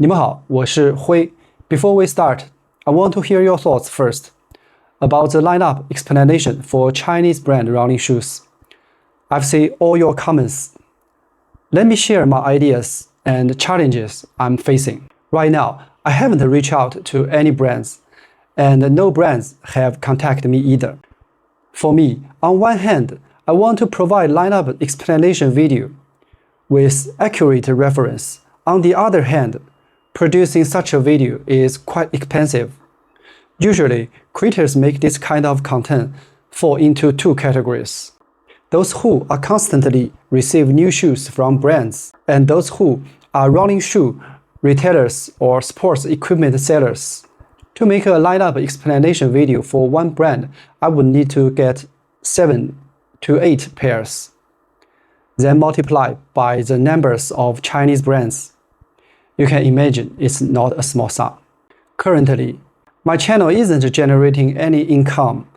你们好，我是辉。Before we start, I want to hear your thoughts first about the lineup explanation for Chinese brand running shoes. I've seen all your comments. Let me share my ideas and challenges I'm facing. Right now, I haven't reached out to any brands, and no brands have contacted me either. For me, on one hand, I want to provide lineup explanation video with accurate reference. On the other hand, producing such a video is quite expensive. Usually, creators make this kind of content fall into two categories. Those who are constantly receive new shoes from brands, and those who are running shoe retailers or sports equipment sellers. To make a lineup explanation video for one brand, I would need to get 7 to 8 pairs, then multiply by the numbers of Chinese brands. You can imagine it's not a small sum. Currently, my channel isn't generating any income.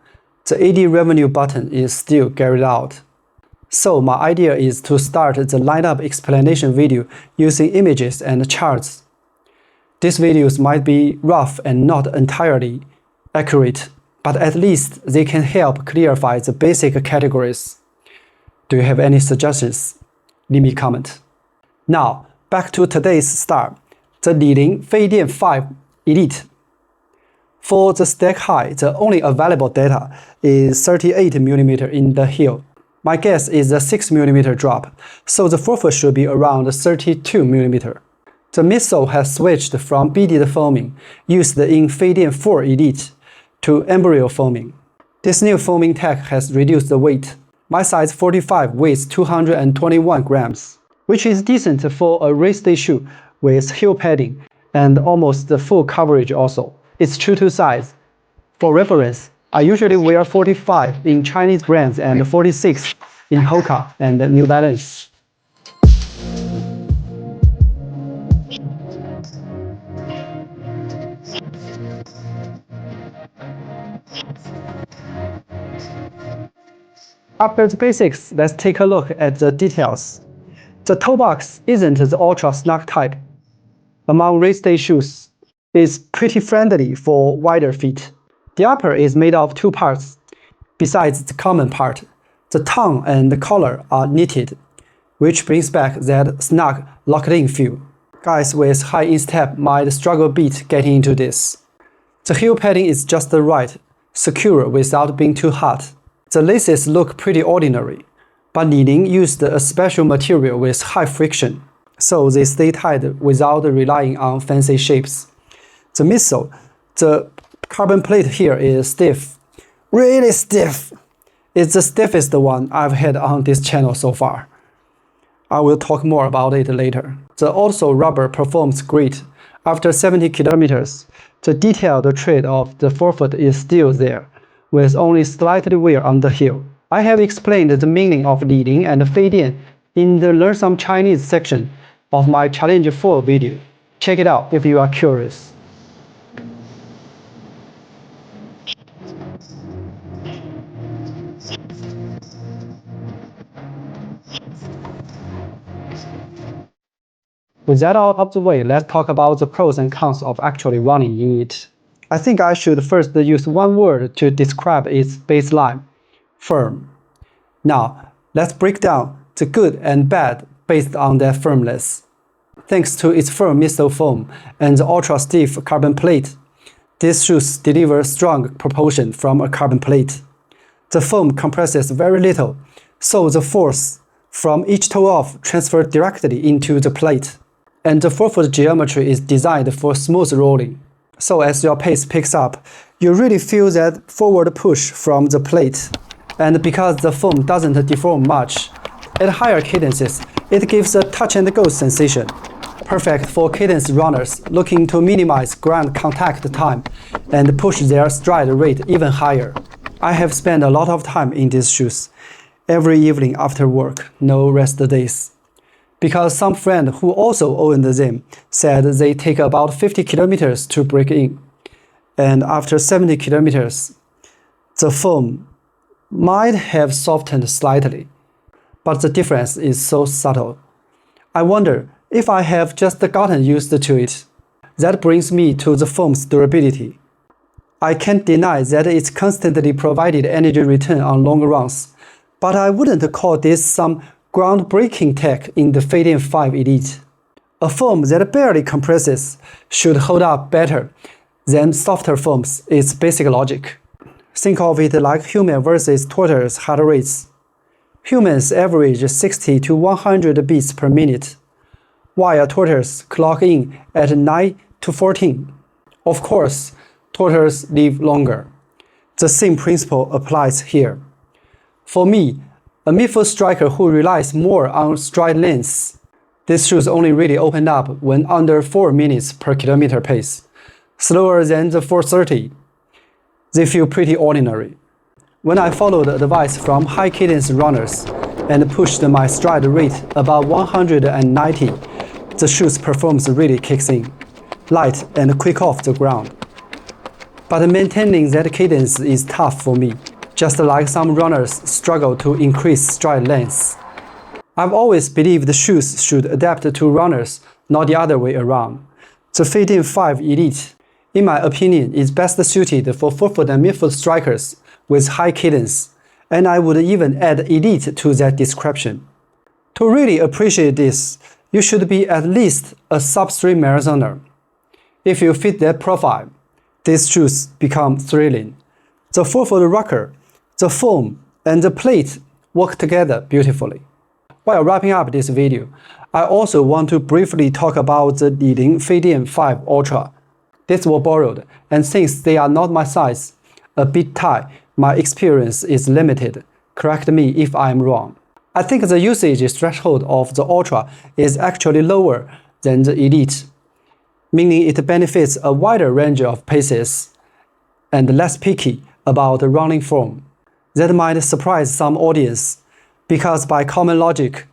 The AD revenue button is still carried out. So my idea is to start the lineup explanation video using images and charts. These videos might be rough and not entirely accurate, but at least they can help clarify the basic categories. Do you have any suggestions? Leave me a comment. Now, back to today's star, the Li-ning Feidian 5 Elite. For the stack height, the only available data is 38mm in the heel. My guess is a 6mm drop, so the forefoot should be around 32mm. The midsole has switched from beaded foaming, used in Feidian 4 Elite, to embryo foaming. This new foaming tech has reduced the weight. My size 45 weighs 221 grams, which is decent for a race day shoe with heel padding and almost the full coverage also. It's true to size. For reference, I usually wear 45 in Chinese brands and 46 in Hoka and New Balance. After the basics, let's take a look at the details. The toe box isn't the ultra snug type. Among race day shoes, it's pretty friendly for wider feet. The upper is made of two parts. Besides the common part, the tongue and the collar are knitted, which brings back that snug, locked-in feel. Guys with high instep might struggle a bit getting into this. The heel padding is just right, secure without being too hot. The laces look pretty ordinary, but Li-ning used a special material with high friction, so they stay tight without relying on fancy shapes. The midsole, the carbon plate here is stiff, really stiff. It's the stiffest one I've had on this channel so far. I will talk more about it later. The outsole rubber performs great. After 70 kilometers, the detailed tread of the forefoot is still there, with only slightly wear on the heel. I have explained the meaning of Li-ning and Feidian in the Learn Some Chinese section of my Challenge 4 video. Check it out if you are curious. With that out of the way, let's talk about the pros and cons of actually running in it. I think I should first use one word to describe its baseline: firm. Now, let's break down the good and bad based on that firmness. Thanks to its firm midsole foam and the ultra-stiff carbon plate, these shoes deliver strong propulsion from a carbon plate. The foam compresses very little, so the force from each toe off transfers directly into the plate. And the forefoot geometry is designed for smooth rolling. So as your pace picks up, you really feel that forward push from the plate. And because the foam doesn't deform much, at higher cadences, it gives a touch-and-go sensation. Perfect for cadence runners looking to minimize ground contact time and push their stride rate even higher. I have spent a lot of time in these shoes, every evening after work, no rest days. Because some friend who also owned them said they take about 50 kilometers to break in. And after 70 kilometers, the foam might have softened slightly, but the difference is so subtle. I wonder if I have just gotten used to it, That brings me to the foam's durability. I can't deny that it's constantly provided energy return on long runs, but I wouldn't call this some groundbreaking tech in the Feidian 5 Elite. A foam that barely compresses should hold up better than softer foams is basic logic. Think of it like human versus tortoise heart rates. Humans average 60 to 100 beats per minute, while tortoises clock in at 9 to 14. Of course, tortoises live longer. The same principle applies here. For me, a midfoot striker who relies more on stride length, these shoes only really opened up when under 4 minutes per kilometer pace, slower than the 430. They feel pretty ordinary. When I followed advice from high cadence runners and pushed my stride rate about 190, the shoe's performance really kicks in, light and quick off the ground. But maintaining that cadence is tough for me, just like some runners struggle to increase stride length. I've always believed the shoes should adapt to runners, not the other way around. The Feidian 5 Elite, in my opinion, is best suited for forefoot and midfoot strikers with high cadence, and I would even add elite to that description. To really appreciate this, you should be at least a sub-3 marathoner. If you fit that profile, these shoes become thrilling. The forefoot rocker, the foam, and the plate work together beautifully. While wrapping up this video, I also want to briefly talk about the Li-ning Feidian 5 Ultra. These were borrowed, and since they are not my size, a bit tight, my experience is limited. Correct me if I'm wrong. I think the usage threshold of the Ultra is actually lower than the Elite, meaning it benefits a wider range of paces and less picky about running form. That might surprise some audience, because by common logic,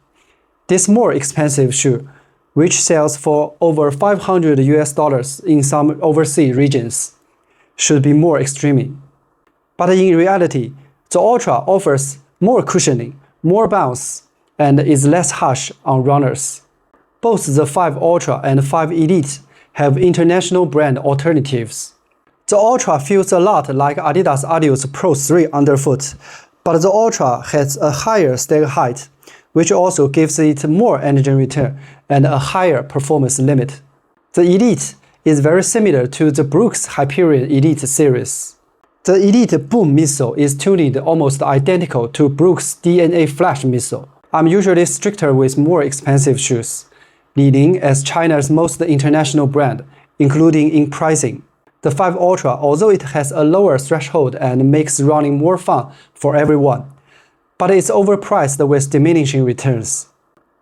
this more expensive shoe, which sells for over $500 in some overseas regions, should be more extreme. But in reality, the Ultra offers more cushioning, more bounce, and is less harsh on runners. Both the 5 Ultra and 5 Elite have international brand alternatives. The Ultra feels a lot like Adidas Adios Pro 3 underfoot, but the Ultra has a higher stag height, which also gives it more energy return and a higher performance limit. The Elite is very similar to the Brooks Hyperion Elite series. The Elite Boom missile is tuned almost identical to Brooks DNA Flash missile. I'm usually stricter with more expensive shoes, Li-ning as China's most international brand, including in pricing. The 5 Ultra, although it has a lower threshold and makes running more fun for everyone, but it's overpriced with diminishing returns.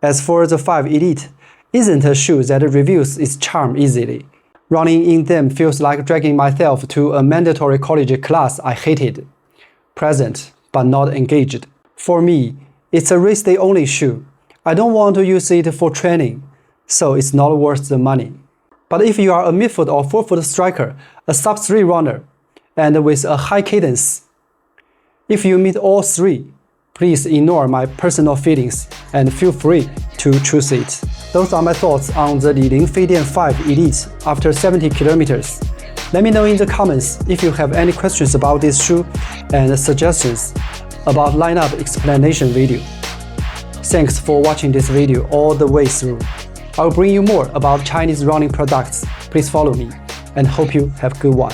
As for the 5 Elite, isn't a shoe that reveals its charm easily. Running in them feels like dragging myself to a mandatory college class I hated. Present, but not engaged. For me, it's a race day only shoe. I don't want to use it for training, so it's not worth the money. But if you are a midfoot or forefoot striker, a sub-3 runner, and with a high cadence, if you meet all three, please ignore my personal feelings and feel free to choose it. Those are my thoughts on the Li-ning Feidian 5 Elite after 70 kilometers. Let me know in the comments if you have any questions about this shoe and suggestions about lineup explanation video. Thanks for watching this video all the way through. I will bring you more about Chinese running products. Please follow me and hope you have a good one.